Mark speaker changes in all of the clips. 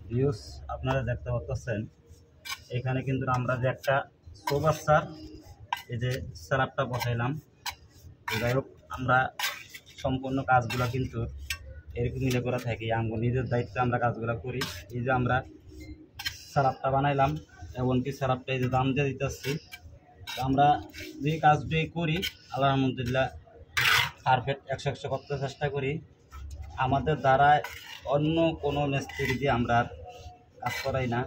Speaker 1: Views আপনারা দেখতে পাচ্ছেন এখানে কিন্তু আমরা যে একটা চৌবাচ্চার এই যে স্ল্যাবটা বসাইলাম। যাই হোক আমরা সম্পূর্ণ কাজগুলো কিন্তু এরকম মিলে করে থাকি, আমার নিজের দায়িত্বে আমরা কাজগুলো করি। এই যে আমরা স্ল্যাবটা বানাইলাম, এমনকি স্ল্যাবটা এই যে দাম দিয়ে দিতেছি। আমরা যে কাজটি করি আলহামদুলিল্লাহ পারফেক্ট 100 করতে চেষ্টা করি। আমাদের দ্বারা অন্য কোনো মিস্ত্রি দিয়ে আমরা কাজ করাই না।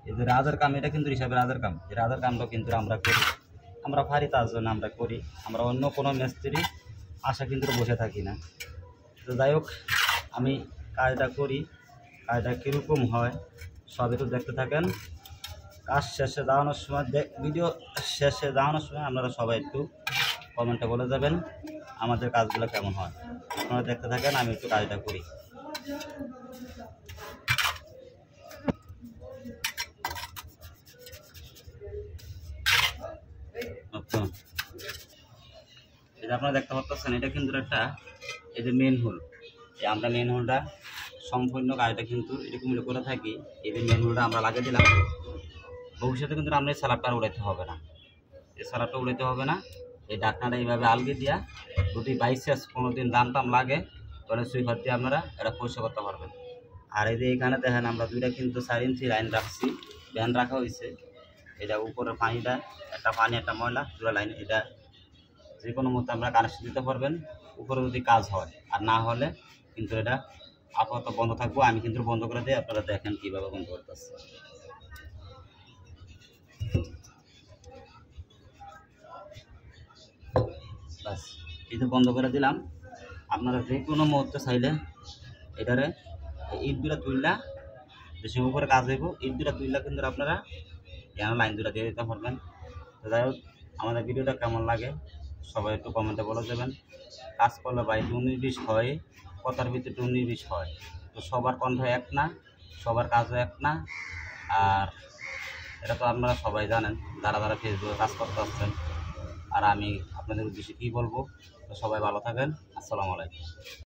Speaker 1: এই যে রাজার কাম, এটা কিন্তু হিসাবে রাজার কাম, এই রাজার কামটাও কিন্তু আমরা করি, আমরা পারি তার জন্য আমরা করি। আমরা অন্য কোনো মিস্ত্রি আশা কিন্তু বসে থাকি না। তো যাই হোক আমি কাজটা করি, কাজটা কীরকম হয় সব একটু দেখতে থাকেন। কাজ শেষে যাওয়ানোর সময়, ভিডিও শেষে যাওয়ানোর সময় আপনারা সবাই একটু কমেন্টে বলে যাবেন আমাদের কাজগুলো কেমন হয়। আপনারা দেখতে থাকেন, আমি একটু কাজটা করি। আচ্ছা, এটা আপনারা দেখতে পাচ্ছেন, এটা কিন্তু একটা এই যে মেন হোল। আমরা মেন হোলটা সম্পূর্ণ কাজটা কিন্তু এরকম করে থাকি। এই যে মেন হোলটা আমরা লাগিয়ে দিলাম। ভবিষ্যতে কিন্তু আমরা এই স্ল্যাবটা উড়াইতে হবে না, এই স্ল্যাবটা উড়াইতে হবে না। এই ডাকনাটা এইভাবে আলগে দিয়া যদি বাইচান্স কোনো দিন দাম টাম লাগে তাহলে সুইপার দিয়ে আপনারা এটা পরিষ্কার করতে পারবেন। আর এই যে এখানে দেখেন আমরা দুইটা কিন্তু 4 ইঞ্চি লাইন রাখছি, ব্যান রাখা হয়েছে। এটা উপরের পানিটা, একটা পানি একটা ময়লা, দুটো লাইন, এটা যে কোনো মতো আমরা কানেকশন দিতে পারবেন উপরে যদি কাজ হয়। আর না হলে কিন্তু এটা আপাতত বন্ধ থাকবো। আমি কিন্তু বন্ধ করে দিই, আপনারা দেখেন কীভাবে বন্ধ করতেছে। বাস এই তো বন্ধ করে দিলাম। আপনারা যে কোনো মুহূর্তে চাইলে এটারে ইট দুটা তুললা, যে উপরে কাজ হইব, ইট দুটা তুললা কিন্তু আপনারা এখানে লাইন দুটা দিয়ে দিতে পারবেন। তো যাই হোক আমাদের ভিডিওটা কেমন লাগে সবাই একটু কমেন্টে বলে দেবেন। কাজ করলে ভাই 19-20 হয়, কথার ভিতরে 19-20 হয়। তো সবার কণ্ঠ এক না, সবার কাজও এক না। আর এটা তো আপনারা সবাই জানেন যারা যারা ফেসবুকে কাজ করতে আসছেন। আর আমি আপনাদের উদ্দেশ্যে কী বলবো, তো সবাই ভালো থাকেন। আসসালামু আলাইকুম।